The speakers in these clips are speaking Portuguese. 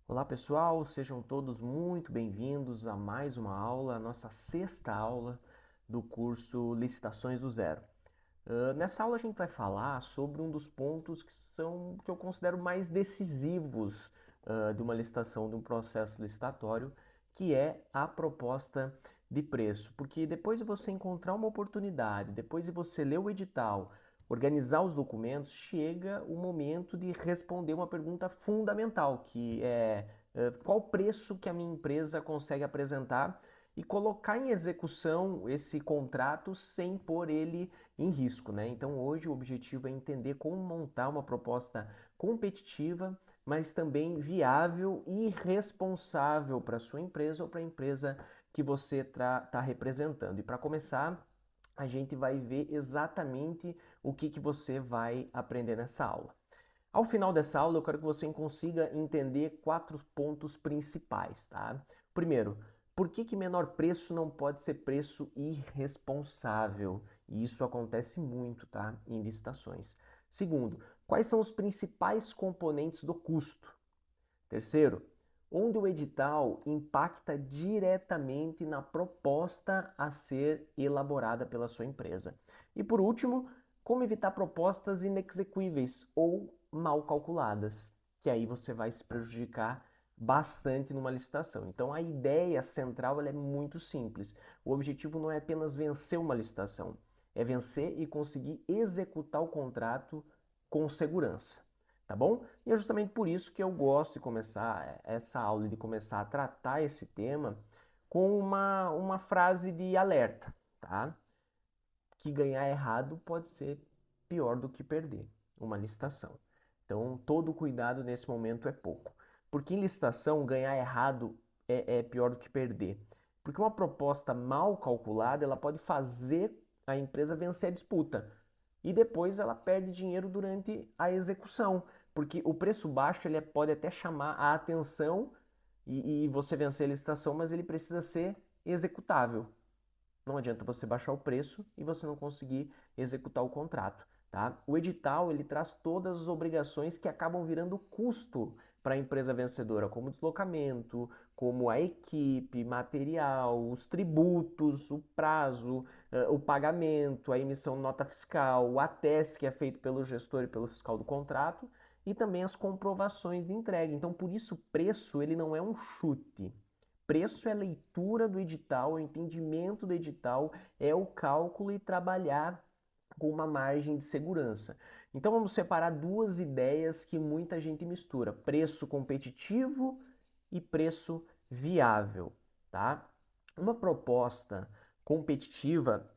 Olá pessoal, sejam todos muito bem-vindos a mais uma aula, a nossa sexta aula do curso Licitações do Zero. Nessa aula a gente vai falar sobre um dos pontos que eu considero mais decisivos de uma licitação, de um processo licitatório, que é a proposta de preço. Porque depois de você encontrar uma oportunidade, depois de você ler o edital, organizar os documentos, chega o momento de responder uma pergunta fundamental, que é qual preço que a minha empresa consegue apresentar e colocar em execução esse contrato sem pôr ele em risco, né? Então hoje o objetivo é entender como montar uma proposta competitiva, mas também viável e responsável para a sua empresa ou para a empresa que você está representando. E para começar, a gente vai ver exatamente o que você vai aprender nessa aula. Ao final dessa aula, eu quero que você consiga entender quatro pontos principais, tá? Primeiro, por que menor preço não pode ser preço irresponsável? E isso acontece muito, tá? Em licitações. Segundo, quais são os principais componentes do custo? Terceiro, onde o edital impacta diretamente na proposta a ser elaborada pela sua empresa. E por último, como evitar propostas inexequíveis ou mal calculadas, que aí você vai se prejudicar bastante numa licitação. Então a ideia central ela é muito simples. O objetivo não é apenas vencer uma licitação, é vencer e conseguir executar o contrato com segurança. Tá bom? E é justamente por isso que eu gosto de começar essa aula, de começar a tratar esse tema com uma frase de alerta, tá? Que ganhar errado pode ser pior do que perder uma licitação. Então, todo cuidado nesse momento é pouco. Porque em licitação, ganhar errado é pior do que perder. Porque uma proposta mal calculada, ela pode fazer a empresa vencer a disputa. E depois ela perde dinheiro durante a execução. Porque o preço baixo ele pode até chamar a atenção e você vencer a licitação, mas ele precisa ser executável. Não adianta você baixar o preço e você não conseguir executar o contrato, tá? O edital, ele traz todas as obrigações que acabam virando custo para a empresa vencedora, como deslocamento, como a equipe, material, os tributos, o prazo, o pagamento, a emissão de nota fiscal, o ateste que é feito pelo gestor e pelo fiscal do contrato e também as comprovações de entrega. Então, por isso, o preço ele não é um chute. Preço é a leitura do edital, é o entendimento do edital, é o cálculo e trabalhar com uma margem de segurança. Então vamos separar duas ideias que muita gente mistura: preço competitivo e preço viável, tá? Uma proposta competitiva,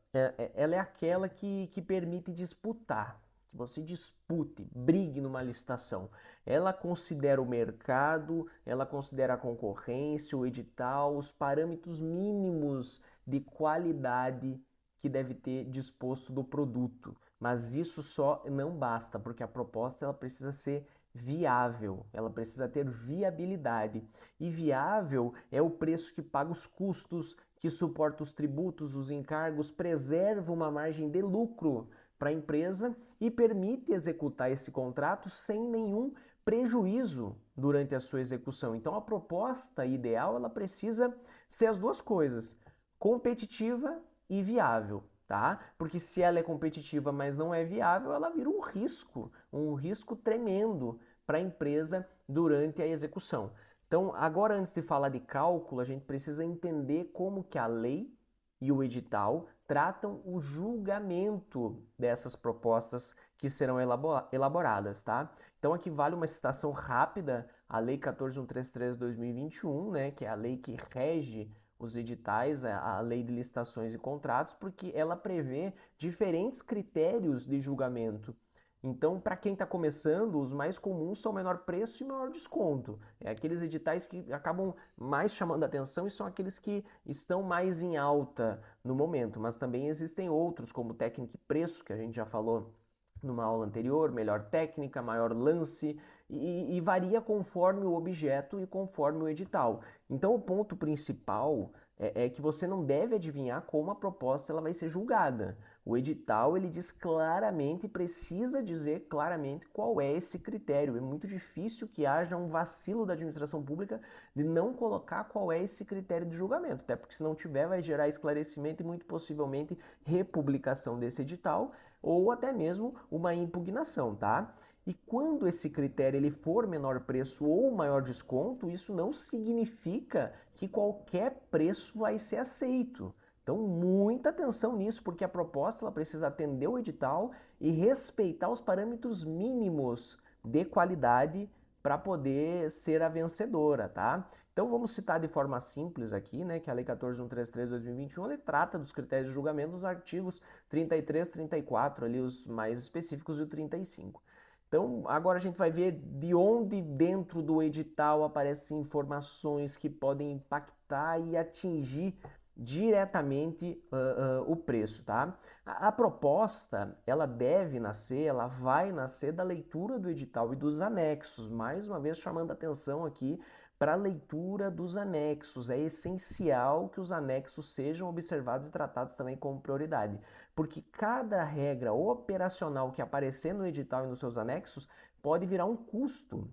ela é aquela que permite disputar, que você dispute, brigue numa licitação. Ela considera o mercado, ela considera a concorrência, o edital, os parâmetros mínimos de qualidade que deve ter disposto do produto. Mas isso só não basta, porque a proposta ela precisa ser viável, ela precisa ter viabilidade. E viável é o preço que paga os custos, que suporta os tributos, os encargos, preserva uma margem de lucro para a empresa e permite executar esse contrato sem nenhum prejuízo durante a sua execução. Então a proposta ideal ela precisa ser as duas coisas, competitiva e viável, tá? Porque se ela é competitiva, mas não é viável, ela vira um risco tremendo para a empresa durante a execução. Então, agora antes de falar de cálculo, a gente precisa entender como que a lei e o edital tratam o julgamento dessas propostas que serão elaboradas, tá? Então aqui vale uma citação rápida à Lei 14.133/2021, né, que é a lei que rege os editais, a lei de licitações e contratos, porque ela prevê diferentes critérios de julgamento. Então, para quem está começando, os mais comuns são menor preço e maior desconto. É aqueles editais que acabam mais chamando a atenção e são aqueles que estão mais em alta no momento. Mas também existem outros, como técnica e preço, que a gente já falou numa aula anterior, melhor técnica, maior lance, e varia conforme o objeto e conforme o edital. Então, o ponto principal é que você não deve adivinhar como a proposta ela vai ser julgada, O edital, ele diz claramente, precisa dizer claramente qual é esse critério. É muito difícil que haja um vacilo da administração pública de não colocar qual é esse critério de julgamento, até porque se não tiver vai gerar esclarecimento e muito possivelmente republicação desse edital ou até mesmo uma impugnação, tá? E quando esse critério ele for menor preço ou maior desconto, isso não significa que qualquer preço vai ser aceito. Então, muita atenção nisso, porque a proposta ela precisa atender o edital e respeitar os parâmetros mínimos de qualidade para poder ser a vencedora, tá? Então, vamos citar de forma simples aqui, né, que a Lei 14.133/2021 ele trata dos critérios de julgamento dos artigos 33, 34, ali os mais específicos, e o 35. Então, agora a gente vai ver de onde dentro do edital aparecem informações que podem impactar e atingir diretamente o preço, tá? A proposta, ela deve nascer, ela vai nascer da leitura do edital e dos anexos. Mais uma vez chamando a atenção aqui para a leitura dos anexos. É essencial que os anexos sejam observados e tratados também como prioridade, porque cada regra operacional que aparecer no edital e nos seus anexos pode virar um custo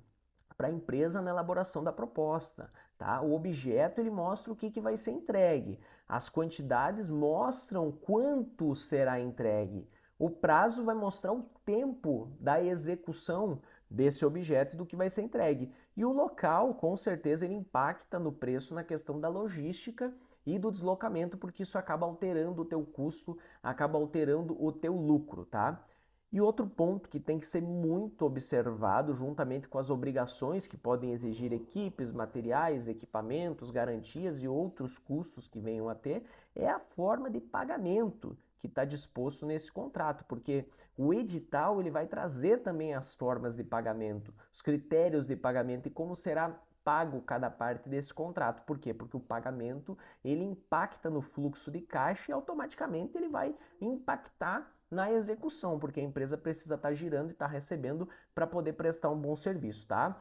para a empresa na elaboração da proposta. Tá? O objeto ele mostra o que vai ser entregue, as quantidades mostram quanto será entregue, o prazo vai mostrar o tempo da execução desse objeto e do que vai ser entregue. E o local, com certeza, ele impacta no preço na questão da logística e do deslocamento, porque isso acaba alterando o teu custo, acaba alterando o teu lucro, tá? E outro ponto que tem que ser muito observado, juntamente com as obrigações que podem exigir equipes, materiais, equipamentos, garantias e outros custos que venham a ter, é a forma de pagamento que está disposto nesse contrato, porque o edital ele vai trazer também as formas de pagamento, os critérios de pagamento e como será pago cada parte desse contrato. Por quê? Porque o pagamento ele impacta no fluxo de caixa e automaticamente ele vai impactar na execução, porque a empresa precisa estar girando e estar recebendo para poder prestar um bom serviço, tá?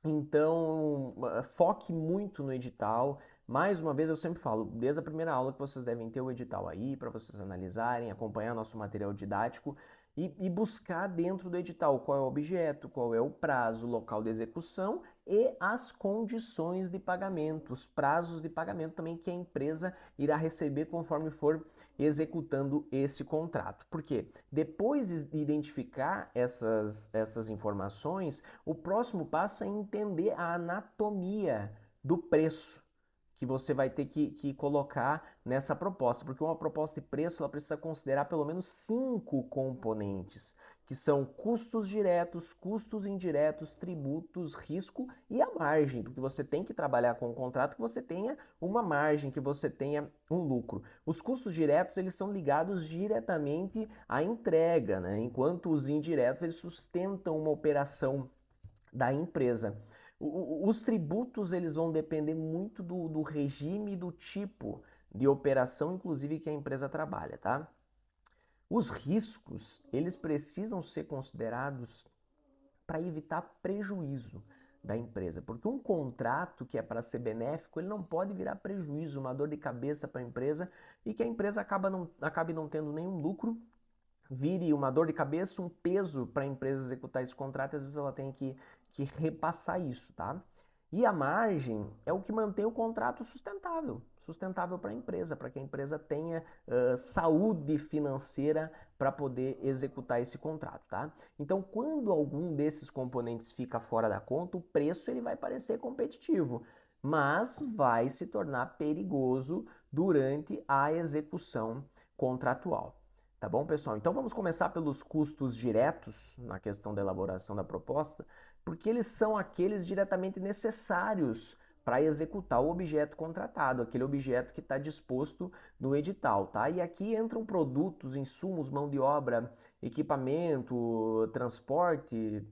Então, foque muito no edital. Mais uma vez, eu sempre falo, desde a primeira aula que vocês devem ter o edital aí para vocês analisarem, acompanhar nosso material didático e buscar dentro do edital qual é o objeto, qual é o prazo, o local de execução e as condições de pagamento, os prazos de pagamento também que a empresa irá receber conforme for executando esse contrato. Por quê? Depois de identificar essas informações, o próximo passo é entender a anatomia do preço que você vai ter que colocar nessa proposta, porque uma proposta de preço ela precisa considerar pelo menos 5 componentes, que são custos diretos, custos indiretos, tributos, risco e a margem, porque você tem que trabalhar com um contrato que você tenha uma margem, que você tenha um lucro. Os custos diretos eles são ligados diretamente à entrega, né? Enquanto os indiretos eles sustentam uma operação da empresa. Os tributos eles vão depender muito do regime e do tipo de operação, inclusive, que a empresa trabalha, tá? Os riscos, eles precisam ser considerados para evitar prejuízo da empresa, porque um contrato que é para ser benéfico, ele não pode virar prejuízo, uma dor de cabeça para a empresa e que a empresa acabe não tendo nenhum lucro, vire uma dor de cabeça, um peso para a empresa executar esse contrato, às vezes ela tem que repassar isso, tá? E a margem é o que mantém o contrato sustentável para a empresa, para que a empresa tenha saúde financeira para poder executar esse contrato, tá? Então, quando algum desses componentes fica fora da conta, o preço ele vai parecer competitivo, mas vai se tornar perigoso durante a execução contratual. Tá bom, pessoal? Então vamos começar pelos custos diretos na questão da elaboração da proposta, porque eles são aqueles diretamente necessários para executar o objeto contratado, aquele objeto que está disposto no edital, tá? E aqui entram produtos, insumos, mão de obra, equipamento, transporte,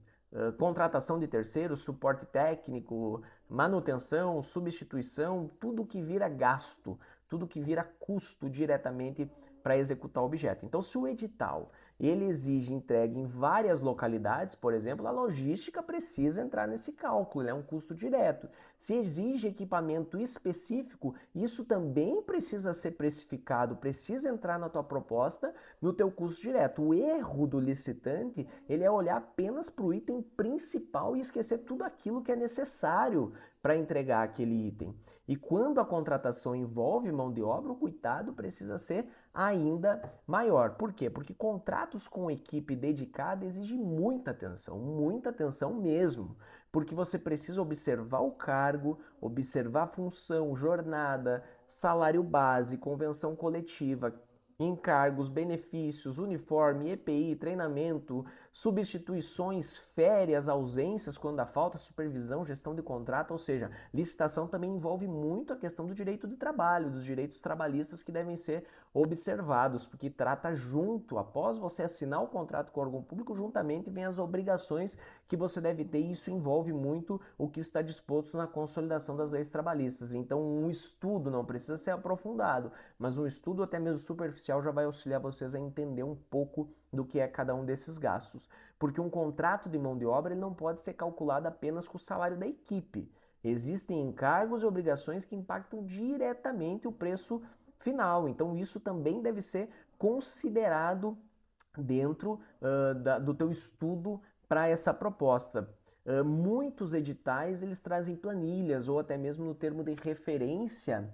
contratação de terceiros, suporte técnico, manutenção, substituição, tudo que vira gasto, tudo que vira custo diretamente para executar o objeto. Então, se o edital ele exige entrega em várias localidades, por exemplo, a logística precisa entrar nesse cálculo, ele é um custo direto. Se exige equipamento específico, isso também precisa ser precificado, precisa entrar na tua proposta, no teu custo direto. O erro do licitante, ele é olhar apenas para o item principal e esquecer tudo aquilo que é necessário para entregar aquele item. E quando a contratação envolve mão de obra, o cuidado precisa ser ainda maior. Por quê? Porque contratos com equipe dedicada exigem muita atenção mesmo, porque você precisa observar o cargo, observar a função, jornada, salário base, convenção coletiva, encargos, benefícios, uniforme, EPI, treinamento, substituições, férias, ausências quando há falta, supervisão, gestão de contrato, ou seja, licitação também envolve muito a questão do direito de trabalho, dos direitos trabalhistas que devem ser observados, porque trata junto, após você assinar o contrato com o órgão público, juntamente vem as obrigações que você deve ter, e isso envolve muito o que está disposto na consolidação das leis trabalhistas. Então, um estudo não precisa ser aprofundado, mas um estudo até mesmo superficial já vai auxiliar vocês a entender um pouco do que é cada um desses gastos. Porque um contrato de mão de obra ele não pode ser calculado apenas com o salário da equipe. Existem encargos e obrigações que impactam diretamente o preço final. Então isso também deve ser considerado dentro do teu estudo para essa proposta. Muitos editais eles trazem planilhas ou até mesmo no termo de referência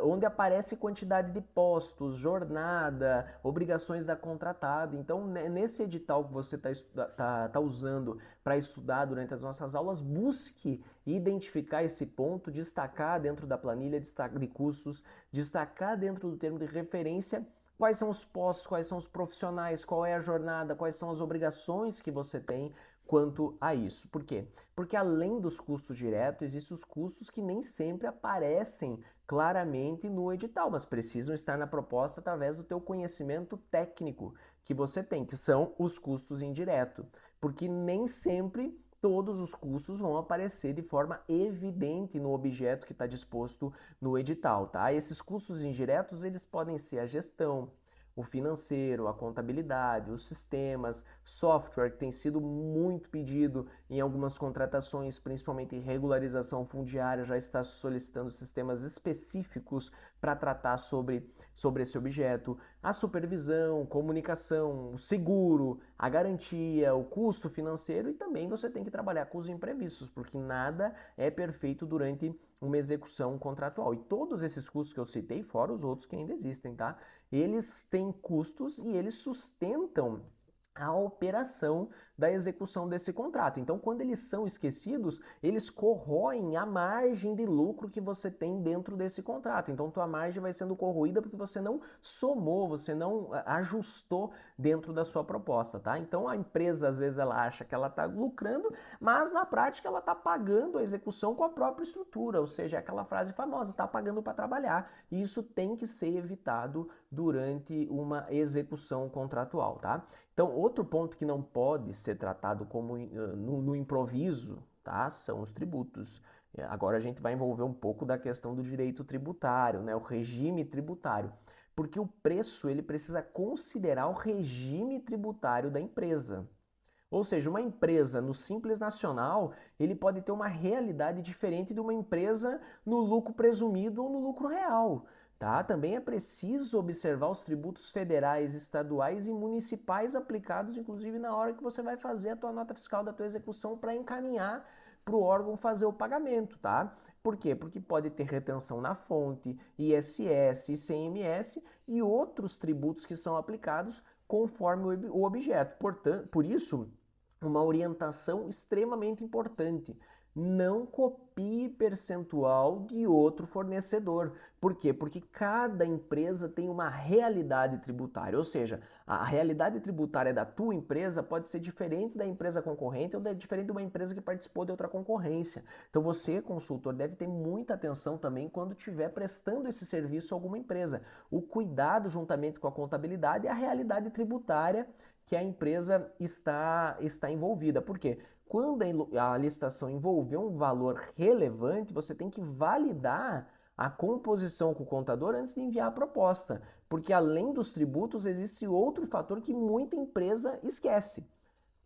onde aparece quantidade de postos, jornada, obrigações da contratada. Então, nesse edital que você tá usando para estudar durante as nossas aulas, busque identificar esse ponto, destacar dentro da planilha de custos, destacar dentro do termo de referência quais são os postos, quais são os profissionais, qual é a jornada, quais são as obrigações que você tem quanto a isso. Por quê? Porque além dos custos diretos, existem os custos que nem sempre aparecem claramente no edital, mas precisam estar na proposta através do teu conhecimento técnico que você tem, que são os custos indiretos, porque nem sempre todos os custos vão aparecer de forma evidente no objeto que está disposto no edital, tá? Esses custos indiretos, eles podem ser a gestão, o financeiro, a contabilidade, os sistemas, software que tem sido muito pedido em algumas contratações, principalmente em regularização fundiária, já está solicitando sistemas específicos para tratar sobre esse objeto, a supervisão, comunicação, o seguro, a garantia, o custo financeiro e também você tem que trabalhar com os imprevistos, porque nada é perfeito durante uma execução contratual. E todos esses custos que eu citei, fora os outros que ainda existem, tá? Eles têm custos e eles sustentam a operação da execução desse contrato. Então, quando eles são esquecidos, eles corroem a margem de lucro que você tem dentro desse contrato. Então, tua margem vai sendo corroída porque você não somou, você não ajustou dentro da sua proposta, tá? Então, a empresa, às vezes, ela acha que ela está lucrando, mas na prática ela está pagando a execução com a própria estrutura, ou seja, aquela frase famosa, está pagando para trabalhar. E isso tem que ser evitado durante uma execução contratual, tá? Então, outro ponto que não pode ser tratado como no improviso, tá? São os tributos. Agora a gente vai envolver um pouco da questão do direito tributário, né? O regime tributário. Porque o preço ele precisa considerar o regime tributário da empresa. Ou seja, uma empresa no Simples Nacional, ele pode ter uma realidade diferente de uma empresa no lucro presumido ou no lucro real. Tá? Também é preciso observar os tributos federais, estaduais e municipais aplicados, inclusive na hora que você vai fazer a tua nota fiscal da tua execução para encaminhar para o órgão fazer o pagamento, tá? Por quê? Porque pode ter retenção na fonte, ISS, ICMS e outros tributos que são aplicados conforme o objeto. Portanto, por isso, uma orientação extremamente importante. Não copie percentual de outro fornecedor. Por quê? Porque cada empresa tem uma realidade tributária, ou seja, a realidade tributária da tua empresa pode ser diferente da empresa concorrente ou diferente de uma empresa que participou de outra concorrência. Então você, consultor, deve ter muita atenção também quando estiver prestando esse serviço a alguma empresa. O cuidado juntamente com a contabilidade e a realidade tributária que a empresa está envolvida. Por quê? Quando a licitação envolver um valor relevante, você tem que validar a composição com o contador antes de enviar a proposta, porque além dos tributos existe outro fator que muita empresa esquece,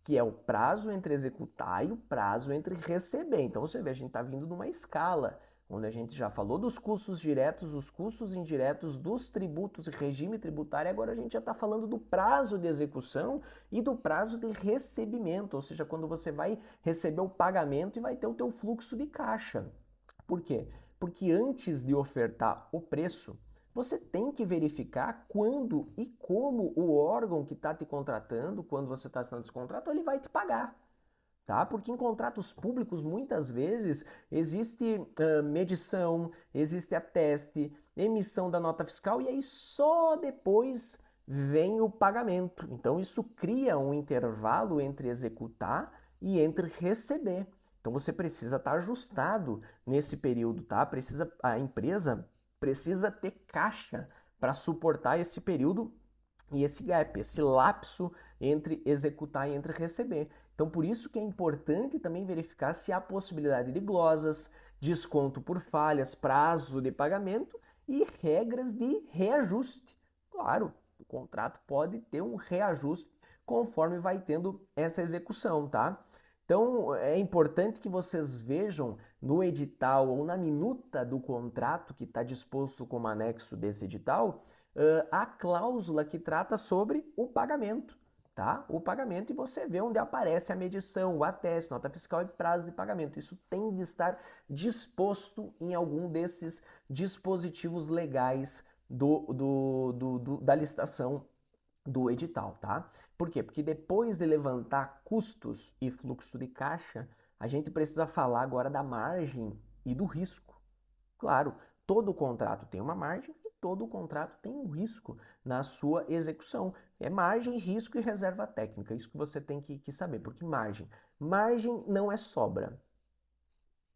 que é o prazo entre executar e o prazo entre receber. Então você vê, a gente está vindo numa escala, onde a gente já falou dos custos diretos, dos custos indiretos, dos tributos e regime tributário, agora a gente já está falando do prazo de execução e do prazo de recebimento, ou seja, quando você vai receber o pagamento e vai ter o teu fluxo de caixa. Por quê? Porque antes de ofertar o preço, você tem que verificar quando e como o órgão que está te contratando, quando você está assinando esse contrato, ele vai te pagar. Tá? Porque em contratos públicos, muitas vezes, existe medição, existe ateste, emissão da nota fiscal e aí só depois vem o pagamento. Então, isso cria um intervalo entre executar e entre receber. Então, você precisa estar ajustado nesse período, tá? A empresa precisa ter caixa para suportar esse período e esse gap, esse lapso entre executar e entre receber. Então, por isso que é importante também verificar se há possibilidade de glosas, desconto por falhas, prazo de pagamento e regras de reajuste. Claro, o contrato pode ter um reajuste conforme vai tendo essa execução, tá? Então, é importante que vocês vejam no edital ou na minuta do contrato que está disposto como anexo desse edital, a cláusula que trata sobre o pagamento, tá? O pagamento, e você vê onde aparece a medição, o ateste, nota fiscal e prazo de pagamento. Isso tem de estar disposto em algum desses dispositivos legais da licitação do edital, tá? Por quê? Porque depois de levantar custos e fluxo de caixa, a gente precisa falar agora da margem e do risco. Claro, todo contrato tem uma margem e todo contrato tem um risco na sua execução. É margem, risco e reserva técnica. Isso que você tem que saber, porque margem não é sobra.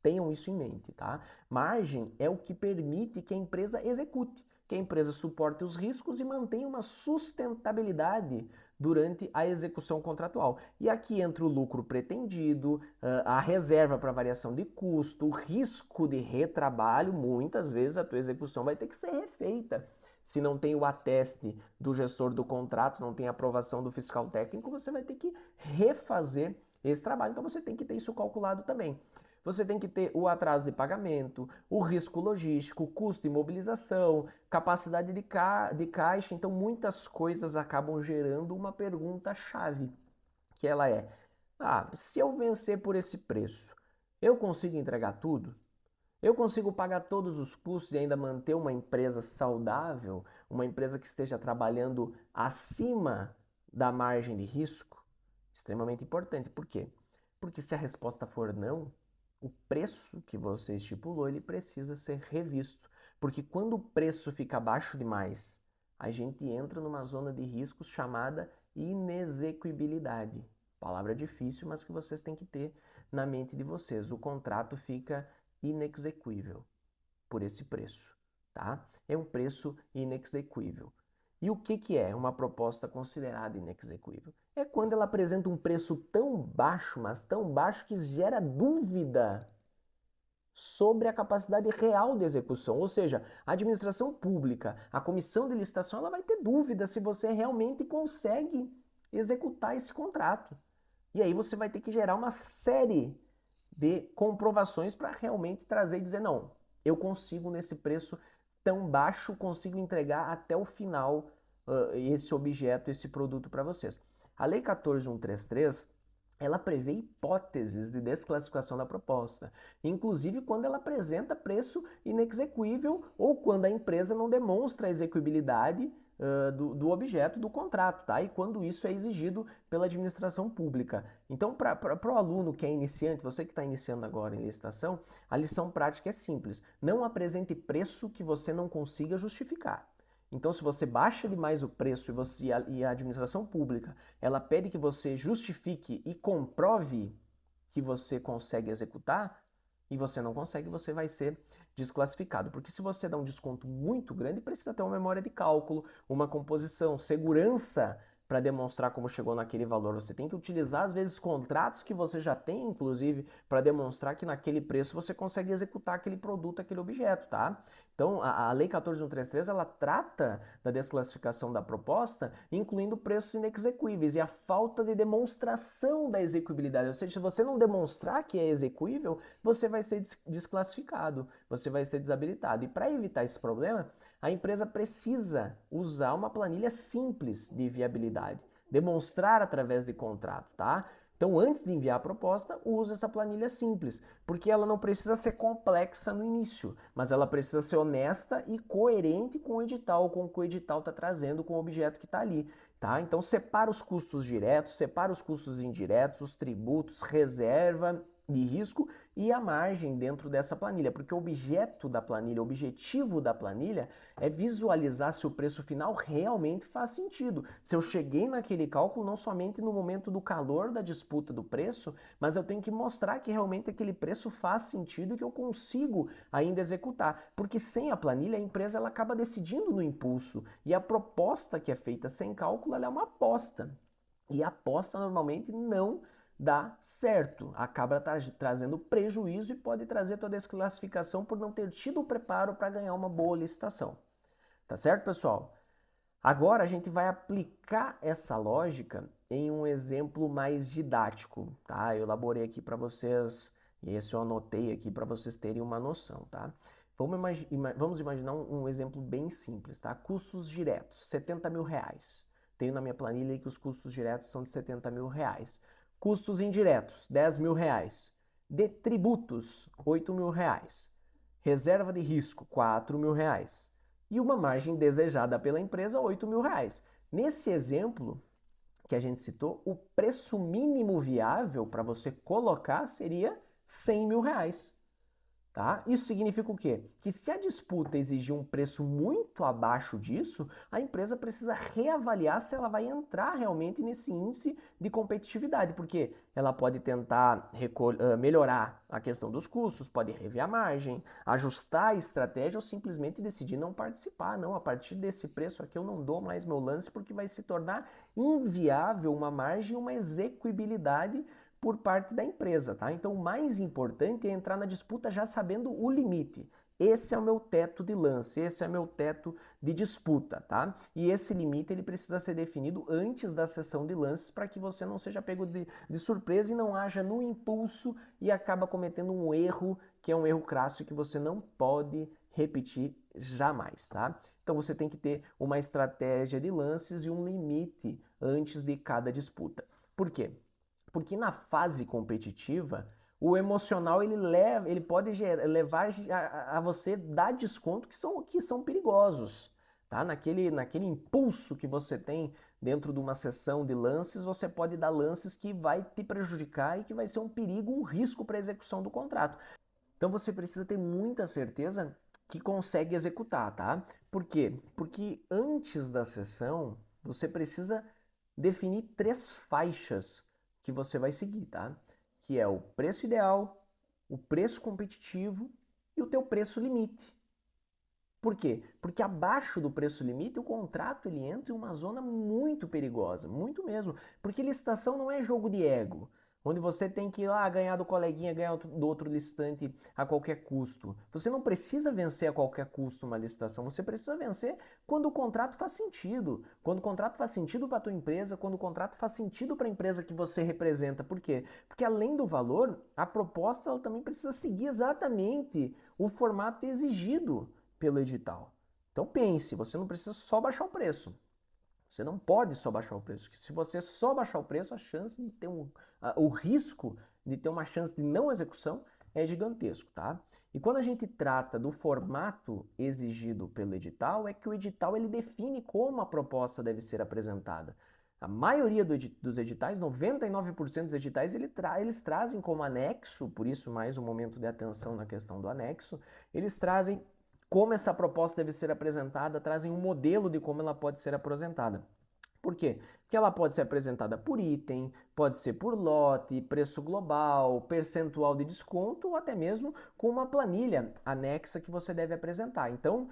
Tenham isso em mente, tá? Margem é o que permite que a empresa execute, que a empresa suporte os riscos e mantenha uma sustentabilidade durante a execução contratual. E aqui entra o lucro pretendido, a reserva para variação de custo, o risco de retrabalho. Muitas vezes a tua execução vai ter que ser refeita. Se não tem o ateste do gestor do contrato, não tem a aprovação do fiscal técnico, você vai ter que refazer esse trabalho. Então você tem que ter isso calculado também. Você tem que ter o atraso de pagamento, o risco logístico, custo de imobilização, capacidade de caixa. Então, muitas coisas acabam gerando uma pergunta-chave, que ela é: se eu vencer por esse preço, eu consigo entregar tudo? Eu consigo pagar todos os custos e ainda manter uma empresa saudável, uma empresa que esteja trabalhando acima da margem de risco? Extremamente importante. Por quê? Porque se a resposta for não, o preço que você estipulou, ele precisa ser revisto. Porque quando o preço fica baixo demais, a gente entra numa zona de riscos chamada inexequibilidade. Palavra difícil, mas que vocês têm que ter na mente de vocês. O contrato fica inexequível por esse preço, tá? É um preço inexequível. E o que é uma proposta considerada inexequível? É quando ela apresenta um preço tão baixo, mas tão baixo que gera dúvida sobre a capacidade real de execução. Ou seja, a administração pública, a comissão de licitação, ela vai ter dúvida se você realmente consegue executar esse contrato. E aí você vai ter que gerar uma série de comprovações para realmente trazer e dizer: não, eu consigo nesse preço tão baixo, consigo entregar até o final esse objeto, esse produto para vocês. A Lei 14.133, ela prevê hipóteses de desclassificação da proposta, inclusive quando ela apresenta preço inexequível ou quando a empresa não demonstra a execuibilidade do objeto do contrato, tá? E quando isso é exigido pela administração pública. Então, para o aluno que é iniciante, você que está iniciando agora em licitação, a lição prática é simples: não apresente preço que você não consiga justificar. Então, se você baixa demais o preço e a administração pública, ela pede que você justifique e comprove que você consegue executar, e você não consegue, você vai ser desclassificado. Porque se você dá um desconto muito grande, precisa ter uma memória de cálculo, uma composição, segurança para demonstrar como chegou naquele valor. Você tem que utilizar, às vezes, contratos que você já tem, inclusive, para demonstrar que naquele preço você consegue executar aquele produto, aquele objeto, tá? Então, a Lei 14.133, ela trata da desclassificação da proposta, incluindo preços inexequíveis e a falta de demonstração da execuibilidade. Ou seja, se você não demonstrar que é execuível, você vai ser desclassificado, você vai ser desabilitado. E para evitar esse problema, a empresa precisa usar uma planilha simples de viabilidade, demonstrar através de contrato, tá? Então, antes de enviar a proposta, use essa planilha simples, porque ela não precisa ser complexa no início, mas ela precisa ser honesta e coerente com o edital, com o que o edital está trazendo, com o objeto que está ali, tá? Então, separa os custos diretos, separa os custos indiretos, os tributos, reserva de risco e a margem dentro dessa planilha, porque o objeto da planilha, o objetivo da planilha é visualizar se o preço final realmente faz sentido. Se eu cheguei naquele cálculo não somente no momento do calor da disputa do preço, mas eu tenho que mostrar que realmente aquele preço faz sentido e que eu consigo ainda executar, porque sem a planilha a empresa ela acaba decidindo no impulso e a proposta que é feita sem cálculo ela é uma aposta. E a aposta normalmente não dá certo, acaba trazendo prejuízo e pode trazer tua desclassificação por não ter tido o preparo para ganhar uma boa licitação. Tá certo, pessoal? Agora a gente vai aplicar essa lógica em um exemplo mais didático, tá? Eu elaborei aqui para vocês, e esse eu anotei aqui para vocês terem uma noção, tá? Vamos imaginar um exemplo bem simples, tá? Custos diretos, 70 mil reais. Tenho na minha planilha que os custos diretos são de 70 mil reais. Custos indiretos, 10 mil reais. De tributos, 8 mil reais. Reserva de risco, 4 mil reais. E uma margem desejada pela empresa, 8 mil reais. Nesse exemplo que a gente citou, o preço mínimo viável para você colocar seria 100 mil reais. Tá? Isso significa o quê? Que se a disputa exigir um preço muito abaixo disso, a empresa precisa reavaliar se ela vai entrar realmente nesse índice de competitividade, porque ela pode tentar melhorar a questão dos custos, pode rever a margem, ajustar a estratégia ou simplesmente decidir não participar. Não, a partir desse preço aqui eu não dou mais meu lance porque vai se tornar inviável uma margem, uma execuibilidade por parte da empresa, tá? Então o mais importante é entrar na disputa já sabendo o limite. Esse é o meu teto de lance, esse é o meu teto de disputa, tá? E esse limite ele precisa ser definido antes da sessão de lances para que você não seja pego de surpresa e não haja no impulso e acaba cometendo um erro que é um erro crasso e que você não pode repetir jamais, tá? Então você tem que ter uma estratégia de lances e um limite antes de cada disputa. Por quê? Porque na fase competitiva, o emocional ele pode levar a você dar desconto que são perigosos. Tá? Naquele impulso que você tem dentro de uma sessão de lances, você pode dar lances que vai te prejudicar e que vai ser um perigo, um risco para a execução do contrato. Então você precisa ter muita certeza que consegue executar, tá? Por quê? Porque antes da sessão, você precisa definir 3 faixas que você vai seguir, tá? Que é o preço ideal, o preço competitivo e o teu preço limite. Por quê? Porque abaixo do preço limite o contrato ele entra em uma zona muito perigosa, muito mesmo. Porque licitação não é jogo de ego, onde você tem que ganhar do coleguinha, ganhar do outro licitante a qualquer custo. Você não precisa vencer a qualquer custo uma licitação, você precisa vencer quando o contrato faz sentido. Quando o contrato faz sentido para a tua empresa, quando o contrato faz sentido para a empresa que você representa. Por quê? Porque além do valor, a proposta ela também precisa seguir exatamente o formato exigido pelo edital. Então pense, você não precisa só baixar o preço. Você não pode só baixar o preço. Se você só baixar o preço, a chance de ter o risco de ter uma chance de não execução é gigantesco, tá? E quando a gente trata do formato exigido pelo edital, é que o edital ele define como a proposta deve ser apresentada. A maioria dos editais, 99% dos editais, eles trazem como anexo, por isso mais um momento de atenção na questão do anexo, eles trazem como essa proposta deve ser apresentada, trazem um modelo de como ela pode ser apresentada. Por quê? Porque ela pode ser apresentada por item, pode ser por lote, preço global, percentual de desconto ou até mesmo com uma planilha anexa que você deve apresentar. Então,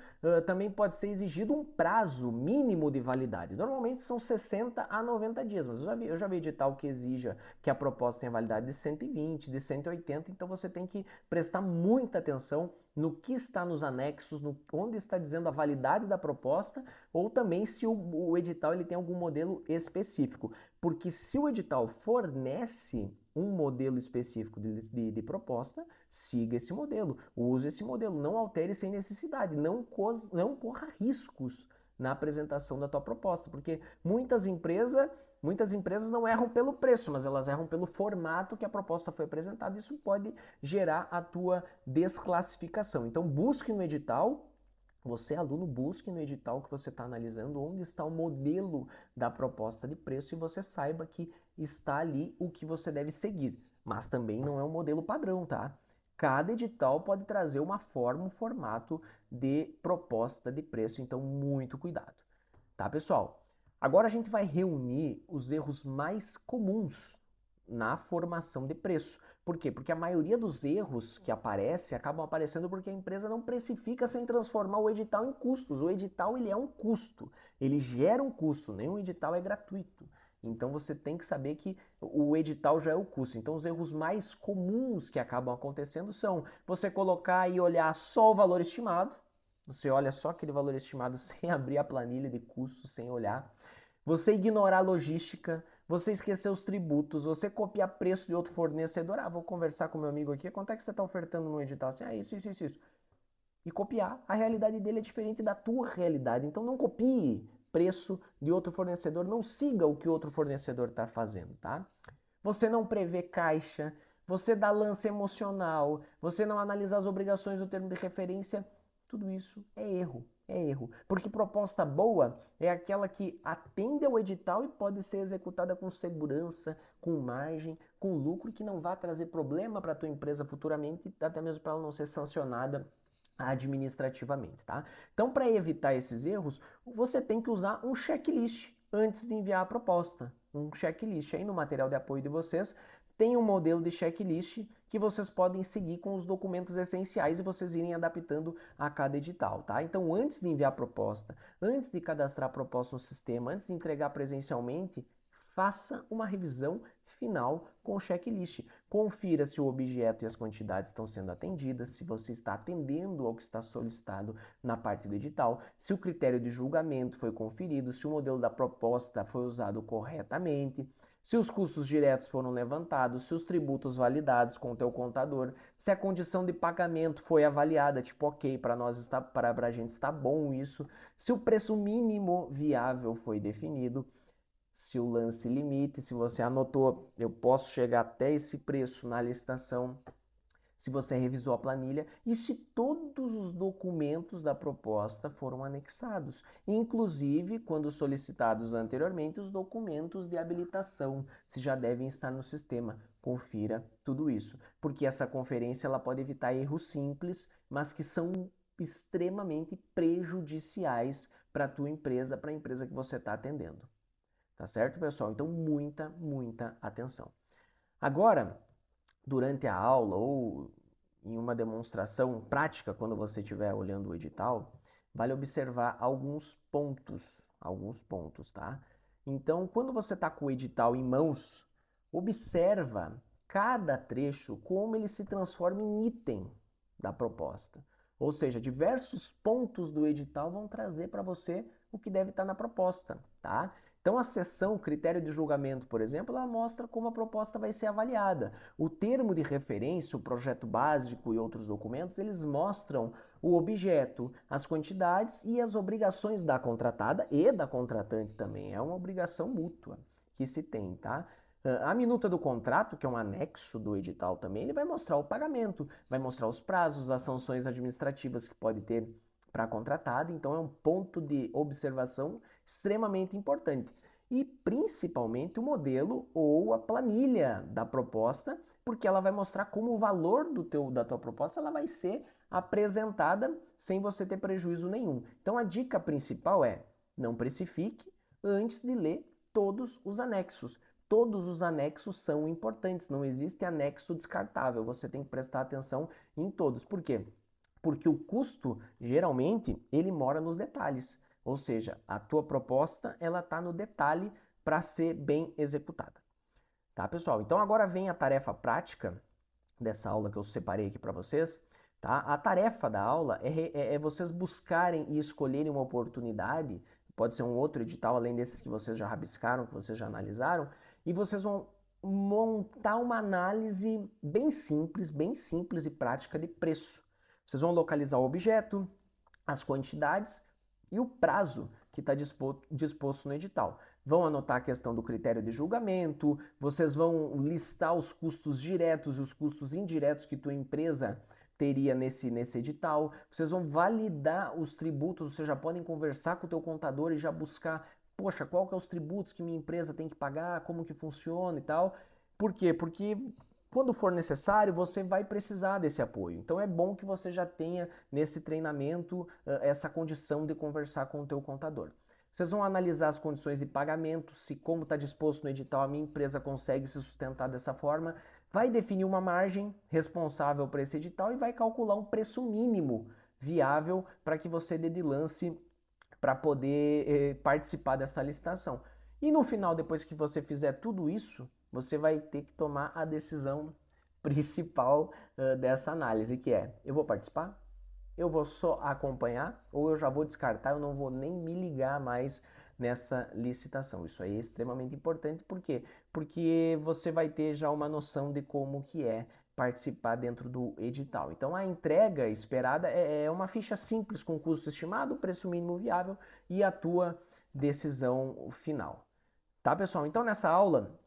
também pode ser exigido um prazo mínimo de validade. Normalmente são 60 a 90 dias, mas eu já vi edital que exija que a proposta tenha validade de 120, de 180, então você tem que prestar muita atenção no que está nos anexos, onde está dizendo a validade da proposta, ou também se o edital ele tem algum modelo específico. Porque se o edital fornece um modelo específico de proposta, siga esse modelo, use esse modelo, não altere sem necessidade, não corra riscos na apresentação da tua proposta, porque muitas empresas não erram pelo preço, mas elas erram pelo formato que a proposta foi apresentada. Isso pode gerar a tua desclassificação. Então busque no edital, você, aluno, busque no edital que você está analisando onde está o modelo da proposta de preço e você saiba que está ali o que você deve seguir. Mas também não é um modelo padrão, tá? Cada edital pode trazer uma forma, um formato de proposta de preço, então muito cuidado. Tá, pessoal? Agora a gente vai reunir os erros mais comuns na formação de preço. Por quê? Porque a maioria dos erros que aparecem acabam aparecendo porque a empresa não precifica sem transformar o edital em custos. O edital ele é um custo, ele gera um custo, nenhum edital é gratuito. Então você tem que saber que o edital já é o custo. Então os erros mais comuns que acabam acontecendo são você colocar e olhar só o valor estimado, você olha só aquele valor estimado sem abrir a planilha de custos, sem olhar. Você ignorar a logística, você esquecer os tributos, você copiar preço de outro fornecedor. Ah, vou conversar com meu amigo aqui, quanto é que você está ofertando no edital? Assim, isso. E copiar. A realidade dele é diferente da tua realidade. Então não copie preço de outro fornecedor, não siga o que outro fornecedor está fazendo, tá? Você não prevê caixa, você dá lance emocional, você não analisa as obrigações do termo de referência, tudo isso é erro. É erro. Porque proposta boa é aquela que atende ao edital e pode ser executada com segurança, com margem, com lucro, que não vai trazer problema para a tua empresa futuramente, até mesmo para ela não ser sancionada administrativamente, tá? Então, para evitar esses erros, você tem que usar um checklist antes de enviar a proposta. Um checklist aí no material de apoio de vocês tem um modelo de checklist que vocês podem seguir com os documentos essenciais e vocês irem adaptando a cada edital, tá? Então, antes de enviar a proposta, antes de cadastrar a proposta no sistema, antes de entregar presencialmente, faça uma revisão final com o checklist. Confira se o objeto e as quantidades estão sendo atendidas, se você está atendendo ao que está solicitado na parte do edital, se o critério de julgamento foi conferido, se o modelo da proposta foi usado corretamente, se os custos diretos foram levantados, se os tributos validados com o teu contador, se a condição de pagamento foi avaliada, tipo, ok, para a gente está bom isso, se o preço mínimo viável foi definido, se o lance limite, se você anotou, eu posso chegar até esse preço na licitação, se você revisou a planilha e se todos os documentos da proposta foram anexados, inclusive, quando solicitados anteriormente, os documentos de habilitação, se já devem estar no sistema. Confira tudo isso, porque essa conferência ela pode evitar erros simples, mas que são extremamente prejudiciais para a tua empresa, para a empresa que você está atendendo. Tá certo, pessoal? Então, muita atenção. Agora, durante a aula ou em uma demonstração prática, quando você estiver olhando o edital, vale observar alguns pontos, tá? Então, quando você está com o edital em mãos, observa cada trecho como ele se transforma em item da proposta. Ou seja, diversos pontos do edital vão trazer para você o que deve estar na proposta, tá? Então, a seção critério de julgamento, por exemplo, ela mostra como a proposta vai ser avaliada. O termo de referência, o projeto básico e outros documentos, eles mostram o objeto, as quantidades e as obrigações da contratada e da contratante também. É uma obrigação mútua que se tem, tá? A minuta do contrato, que é um anexo do edital também, ele vai mostrar o pagamento, vai mostrar os prazos, as sanções administrativas que pode ter para a contratada, então é um ponto de observação extremamente importante. E principalmente o modelo ou a planilha da proposta, porque ela vai mostrar como o valor da tua proposta ela vai ser apresentada sem você ter prejuízo nenhum. Então a dica principal é: não precifique antes de ler todos os anexos. Todos os anexos são importantes, não existe anexo descartável, você tem que prestar atenção em todos. Por quê? Porque o custo, geralmente, ele mora nos detalhes. Ou seja, a tua proposta, ela está no detalhe para ser bem executada. Tá, pessoal? Então agora vem a tarefa prática dessa aula que eu separei aqui para vocês. Tá? A tarefa da aula é vocês buscarem e escolherem uma oportunidade, pode ser um outro edital além desses que vocês já rabiscaram, que vocês já analisaram, e vocês vão montar uma análise bem simples e prática de preço. Vocês vão localizar o objeto, as quantidades e o prazo que está disposto no edital. Vão anotar a questão do critério de julgamento, vocês vão listar os custos diretos e os custos indiretos que tua empresa teria nesse edital, vocês vão validar os tributos, vocês já podem conversar com o teu contador e já buscar, poxa, qual que é os tributos que minha empresa tem que pagar, como que funciona e tal. Por quê? Porque quando for necessário, você vai precisar desse apoio. Então é bom que você já tenha nesse treinamento essa condição de conversar com o teu contador. Vocês vão analisar as condições de pagamento, se como está disposto no edital a minha empresa consegue se sustentar dessa forma, vai definir uma margem responsável para esse edital e vai calcular um preço mínimo viável para que você dê de lance para poder participar dessa licitação. E no final, depois que você fizer tudo isso, você vai ter que tomar a decisão principal dessa análise, que é: eu vou participar? Eu vou só acompanhar? Ou eu já vou descartar, eu não vou nem me ligar mais nessa licitação? Isso aí é extremamente importante, por quê? Porque você vai ter já uma noção de como que é participar dentro do edital. Então a entrega esperada é uma ficha simples com custo estimado, preço mínimo viável e a tua decisão final. Tá, pessoal? Então nessa aula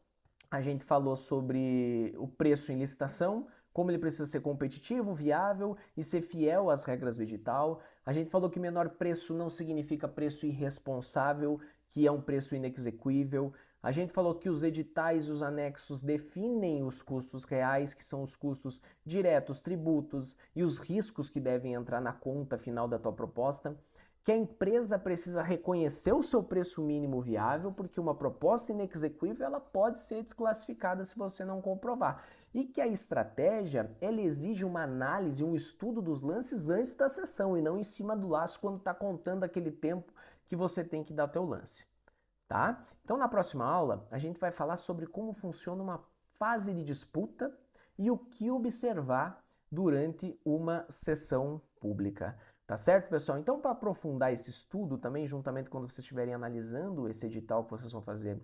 a gente falou sobre o preço em licitação, como ele precisa ser competitivo, viável e ser fiel às regras do edital. A gente falou que menor preço não significa preço irresponsável, que é um preço inexequível. A gente falou que os editais e os anexos definem os custos reais, que são os custos diretos, tributos e os riscos que devem entrar na conta final da tua proposta. Que a empresa precisa reconhecer o seu preço mínimo viável, porque uma proposta inexequível ela pode ser desclassificada se você não comprovar. E que a estratégia ela exige uma análise, um estudo dos lances antes da sessão e não em cima do laço quando está contando aquele tempo que você tem que dar o teu lance. Tá? Então na próxima aula a gente vai falar sobre como funciona uma fase de disputa e o que observar durante uma sessão pública. Tá certo, pessoal? Então, para aprofundar esse estudo também, juntamente quando vocês estiverem analisando esse edital que vocês vão fazer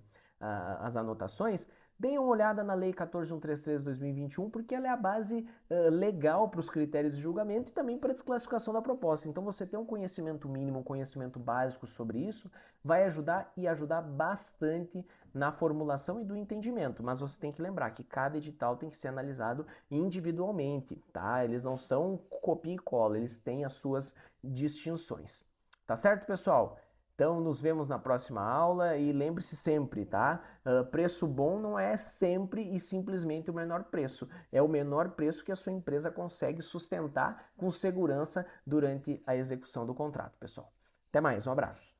as anotações, deem uma olhada na Lei 14.133/2021, porque ela é a base legal para os critérios de julgamento e também para a desclassificação da proposta. Então, você ter um conhecimento mínimo, um conhecimento básico sobre isso, vai ajudar e ajudar bastante na formulação e do entendimento. Mas você tem que lembrar que cada edital tem que ser analisado individualmente, tá? Eles não são copia e cola, eles têm as suas distinções. Tá certo, pessoal? Então, nos vemos na próxima aula e lembre-se sempre, tá? Preço bom não é sempre e simplesmente o menor preço. É o menor preço que a sua empresa consegue sustentar com segurança durante a execução do contrato, pessoal. Até mais, um abraço.